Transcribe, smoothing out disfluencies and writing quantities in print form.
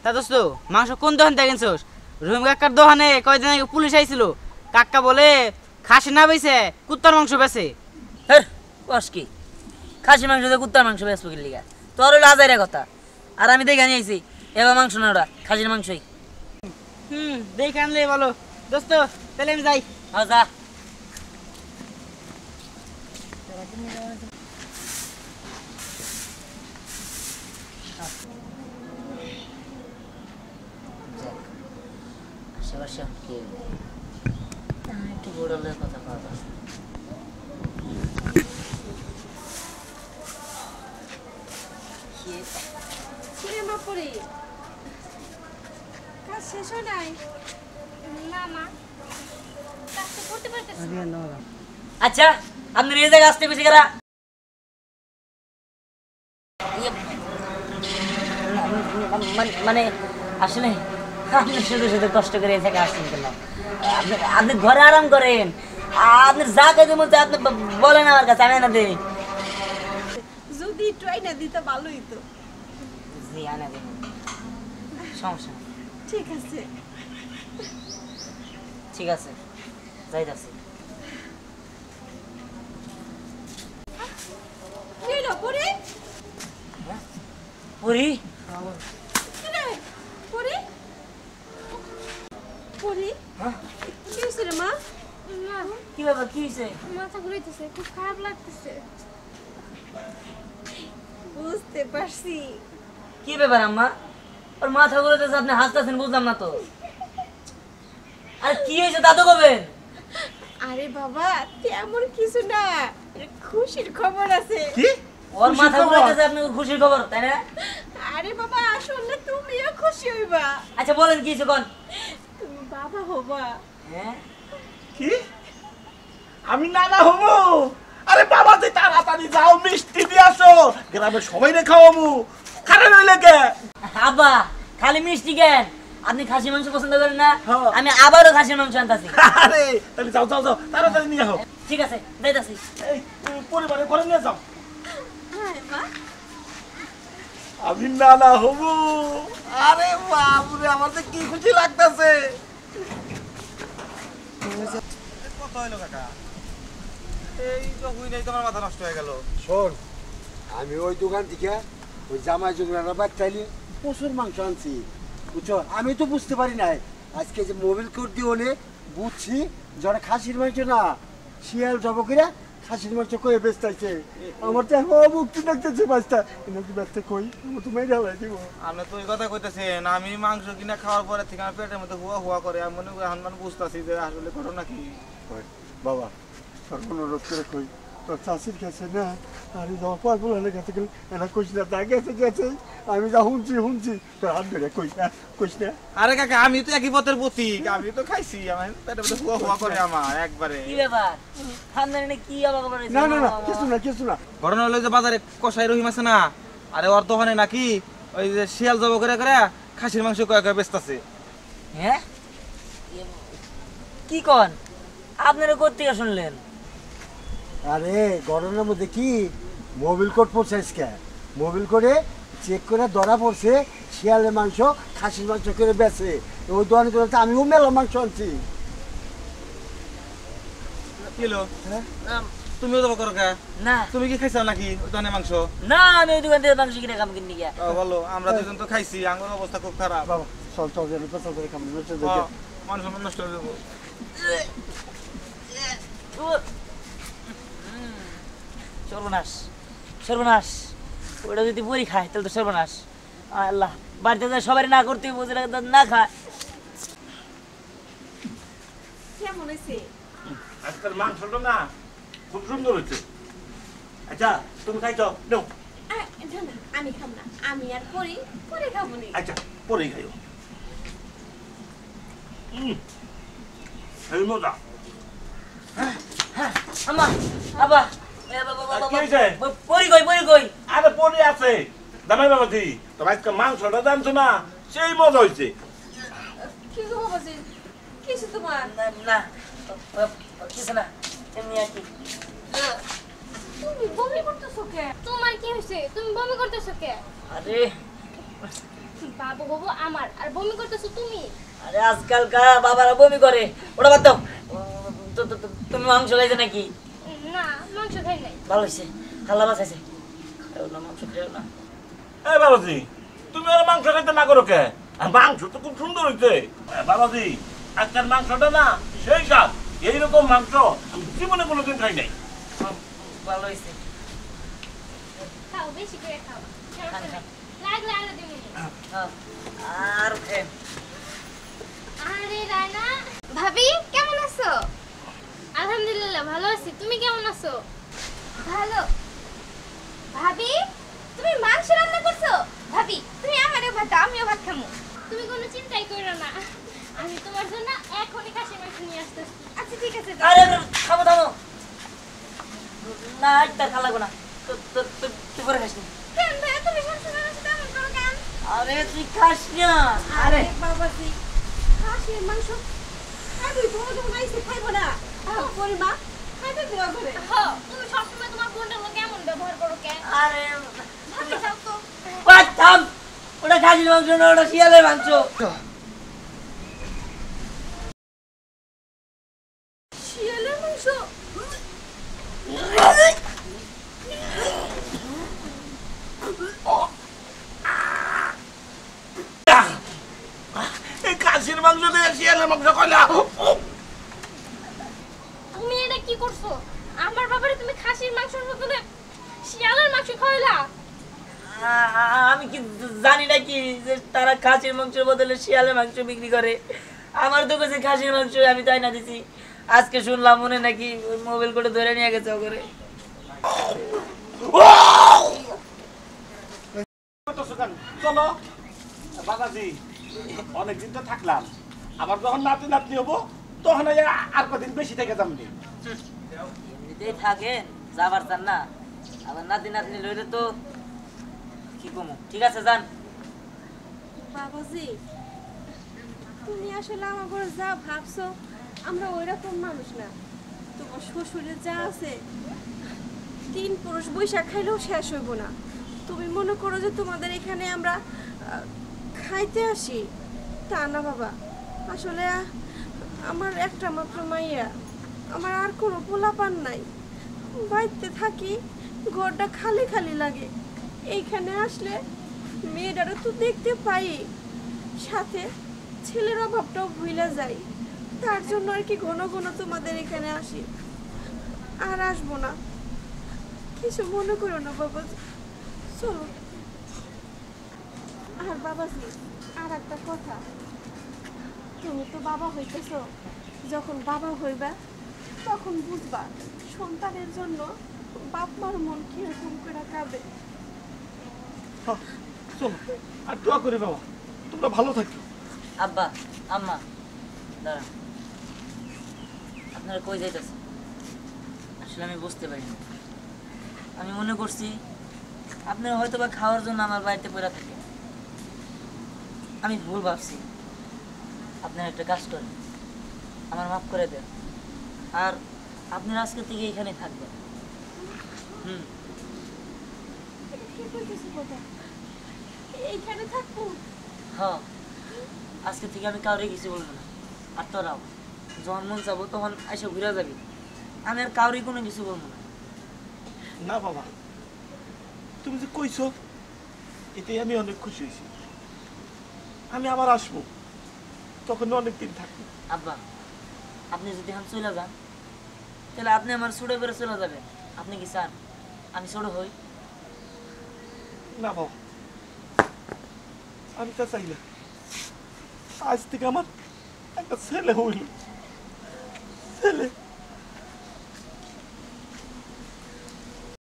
তা দোস্ত মাংস কোন দোকান থেকে কিনছস? রহিম কাকার দোকানে কয়দিন আগে পুলিশ আইছিল, কাকা বলে খাসি না বেছে কুত্তার মাংস বেছে। হ্যাঁ কস কি খাসি মাংস দিয়ে কুত্তার মাংস বেচবো কি লিগা? তোর হলো আজাইরা কথা। আর আমি দেখে নিয়েছি এবার মাংস না, ওরা খাসির মাংসই। দেখে আনলে বলো দোস্ত, তাহলে আমি যাই। হ্যাঁ যা। আশেপাশে কেউ নেই, একটু বড় হলে কথা পাওয়া যায়। কাজ শেষ হয় নাই? না মা, কাজ তো করতে পারতেছি। আচ্ছা আপনি এই জায়গায় আসতে বেশি করা মানে আসলে আপনি শুধু শুধু কষ্ট করে এই জায়গায় আসছেন কেন? আপনি ঘরে আরাম করেন, আপনার যা কাজে মধ্যে আপনি বলেন আমার কাছে, আমি না দিই। যদি একটু আইনা দিতে ভালোই তো। জি আনা দিন, সমস্যা নেই। ঠিক আছে। ঠিক আছে যাইতাছি। নিলো পরে পুরি পরে পরে হ্যাঁ কি হয়েছে রে মা? কি ব্যাপার, কি হয়েছে? মাথা ঘুরাইতেছে, খুব খারাপ লাগতেছে। বুঝতে পারছি। কি ব্যাপার আম্মা? ওর মাথা ঘুরাইতেছে, আপনি হাসতেছেন, বুঝলাম না তো। আর কি হয়েছে দাদু কবেন? আরে বাবা তেমন কিছু না, খুশির খবর আছে। কি ওর মাথা ঘুরাইতেছে, আপনি খুশির খবর তাই না? আরে বাবা আসলে তুমিও খুশি হইবা, আচ্ছা বলেন কি হয়েছে কোন? তুমি বাবা হবা। হ্যাঁ কি আমি নানা হবো? আরে বাবা তুই তাড়াতাড়ি যাও, মিষ্টি দিয়ে আসো, গ্রামের সবাই রে খাওয়াবো। খারাপ হইলে কে? আব্বা খালি মিষ্টি কেন? আপনি খাসি মাংস পছন্দ করেন না? হ্যাঁ। আমি আবারও খাসির মাংস আনতাছি। আরে তাহলে যাও যাও যাও, তাড়াতাড়ি নিয়ে আসো। ঠিক আছে যাইতাছি। এই পরিবারে ঘরে নিয়ে যাও। হ্যাঁ মা, আমি নানা হবো। আরে বাবুরে, আমার তো কি খুশি লাগতেছে। কত হইলো কাকা? এই তো হুই নাই, তোমার মাথা নষ্ট হয়ে গেল। শোন, আমি ওই দোকান থেকে ওই জামাই জুগনার বাচ্চাইলে প্রচুর মাংস আনছি, বুঝছো? আমি তো বুঝতে পারি নাই, আজকে যে মোবাইল কোড দিয়ে হলে বুঝছি যারা খাসির মাংস না, শিয়াল জব করে খাসির মাংস কয়ে বেচতেছে। আমার তো এখন মুক্তি দেখতেছে বাচ্চা, কিন্তু ব্যস্ত কই আমার তো মেরে হালাই দিব। আপনি তো ওই কথা কইতেছেন, আমি মাংস কিনা খাওয়ার পরে থেকে আমার পেটের মধ্যে হুয়া হুয়া করে। আমি মনে করি এখন মানে বুঝতেছি যে আসলে ঘটনা কি। বাবা তোর অনুরোধ করে কই, তোর চাষির কাছে না, আমি যাওয়া পারবো না, গেছে গেলে এরা কইস না, তা গেছে গেছে, আমি যা শুনছি তোর হাত ধরে কইস না, কইস না। আরে কাকা আমি তো একই পথের পথিক, আমি তো খাইছি, আমার পেটের মধ্যে হুয়া হুয়া করে আমার একবারে। কি ব্যাপার খানদানে কি অবাক খবর হইছে? না না না কিছু না কিছু না। ঘটনা হলো যে বাজারে কষাই রহিম আছে না, আরে ওর দোকানে নাকি ওই যে শিয়াল জব করে করে খাসির মাংস কয়েক বেচতেছে। হ্যাঁ কি কোন? আপনারা কোত্থেকে শুনলেন? আরে গরমের মধ্যে কি মোবিল কোড পড়ছে আজকে, মোবিল করে চেক করে ধরা পড়ছে শিয়ালের মাংস খাসির মাংস করে বেছে। ওই দোকান করে আমিও মেলা মাংস আনছি। কিলো হ্যাঁ তুমিও জব করো কে? না তুমি কি খাইছো নাকি ওই দোকানে মাংস? না আমি ওই দোকান থেকে মাংস কিনে খাম কিনে গিয়া। ও বলো, আমরা দুজন তো খাইছি, আমার অবস্থা খুব খারাপ। বাবা চল চল চল চল চল খাম মানুষ নষ্ট হয়ে যাবো। সর্বনাশ সর্বনাশ, ওটা যদি বড়ি খায় তাহলে তো সর্বনাশ। আল্লাহ বাড়িতে যায় সবাই না করতে বুঝে না খায়। কেমন হয়েছে? আজকাল মাংসটা না খুব সুন্দর হচ্ছে। আচ্ছা তুমি খাইছো? নাও। না না আমি খাম না, আমি আর পরে পরে খাবো নি। আচ্ছা পরেই খাইও। এই মজা। আম্মা আব্বা কি হয়েছে? পরি কই? আরে পরে আছে দামাই বাবাজি, তোমার আজকে মাংসটা জানছো না, সেই মজা হয়েছে। কি গো বাবাজি, কিছু তোমার? না কিছু না, এমনি আর কি। তুমি বমি করতেছো কে? তোমার কি হয়েছে? তুমি বমি করতেছো কে? আরে বাবু হবো আমার আর বমি করতেছো তুমি। আরে আজকালকার বাবারা বমি করে, ওটা বাদ দাও। তুমি মাংস খাইছো নাকি? না মাংস খাই নাই। ভালো হয়েছে, খাল্লা বাঁচাইছে। খাও না মাংস, খাও না। এই বাবাজি, তুমি আর মাংস খাইতে না করো কে? আর মাংস তো খুব সুন্দর হইছে। বাবাজি, আজকের মাংসটা না সেই স্বাদ, এইরকম মাংস আমি জীবনে কোনোদিন খাই নাই। ভালো হয়েছে। খাও বেশি করে খাও, সমস্যা খান, নাই। লাগলে আরো দিমু। খাও। আর খেন। আরে রায়না ভাবি কেমন আছো? আলহামদুলিল্লাহ ভালো আছি, তুমি কেমন আছো? ভালো। ভাবি তুমি মাংস রান্না করছো? ভাবি তুমি আমারও ভাত দাও, আমিও ভাত খামু। তুমি কোনো চিন্তাই করো না, আমি তোমার জন্য এখনই খাসির মাংস নিয়ে আসতেছি। আচ্ছা ঠিক আছে যাও। আরে থামো থামো। না একটা খাওয়া লাগবে না। তুই পরে খাস নি। কেন ভাই তুমি সবসময় আমার সাথে এমন করো কেন? আরে তুই খাস না। আরে বাবাজি, খাসির মাংস খাবি, তোমার যখন আইসে খাইবো না। পরিমা খাইতে দেওয়া করে। হ্যাঁ তুমি সবসময় তোমার বোনের লোক কেমন ব্যবহার করো কেন? আরে ভাবি যাও তো। বাদ থাম। ওটা খাসির মাংস না, ওটা শিয়ালের মাংস। শিয়ালের মাংস? এই খাসির মাংস দিয়ে শিয়ালের মাংস কইলা? তুমি এটা কি করছো? আমার বাবারে তুমি খাসির মাংসের বদলে শিয়ালের মাংস খাওয়াইলা? আমি কি জানি নাকি যে তারা খাসির মাংসের বদলে শিয়ালের মাংস বিক্রি করে? আমার তো কাছে খাসির মাংস, আমি তাই না দিছি। আজকে শুনলাম মনে নাকি মোবাইল করে ধরে নিয়ে গেছে ওরে। চলো বাবাজি, অনেকদিন তো থাকলাম, আবার যখন নাতি নাতনি হবো তখন আর কদিন বেশি থেকে যাবো। এমনিতেই থাকেন, যাবার চান না, আবার নাতি নাতনি লইলে তো কি কমো। ঠিক আছে যান। বাবাজি, তুমি আসলে আমার ঘরে যা ভাবছো আমরা ওইরকম মানুষ না। তোমার শ্বশুরে যা আছে 3 পুরুষ বৈশাখ খাইলেও শেষ হইব না। তুমি মনে করো যে তোমাদের এখানে আমরা খাইতে আসি, তা না বাবা। আসলে আমার একটা মাত্র মাইয়া, আমার আর কোনো পোলাপান নাই। বাড়িতে থাকি, ঘরটা খালি খালি লাগে। এইখানে আসলে মেয়েটারও তো দেখতে পাই, সাথে ছেলের অভাবটাও ভুলে যাই। তার জন্য আর কি ঘন ঘন তোমাদের এখানে আসি। আর আসবো না, কিছু মনে করো না বাবাজি, চলো। আর বাবাজি, আর একটা কথা, তুমি তো বাবা হইতেছো, যখন বাবা হইবা তখন বুঝবা সন্তানের জন্য বাপ মার মন কিরকম করে কাঁদে। চলো আর দোয়া করি বাবা, তোমরা ভালো থাকো। আব্বা আম্মা দাঁড়ান, আপনারা কই যাইতেছে? আসলে আমি বুঝতে পারিনি। আমি মনে করছি আপনারা হয়তো বা খাওয়ার জন্য আমার বাড়িতে পড়ে থাকে। আমি ভুল ভাবছি। আপনারা একটা কাজ করেন, আমার মাফ করে দেন, আর আপনারা আজকে থেকে এখানে থাকবেন। কি কইতেছো বাবা? এইখানে থাকবো? হ্যাঁ, আজকে থেকে আমি কাউরে কিছু বলবো না। আর তোরাও যখন মন যাবো তখন এসে ঘুরে যাবি। আমি আর কাউরে কোনো কিছু বলবো না। না বাবা, তুমি যে কইছো এতে আমি অনেক খুশি হয়েছি। আমি আবার আসবো, তখন অনেক দিন থাকবো। আব্বা, আপনি যদি এখন চলে যান তাহলে আপনি আমার ছোট করে চলে যাবেন। আপনি কি চান আমি ছোট হই? না বাবা, আমি তা চাই না। আজ থেকে আমার একটা ছেলে হইল, ছেলে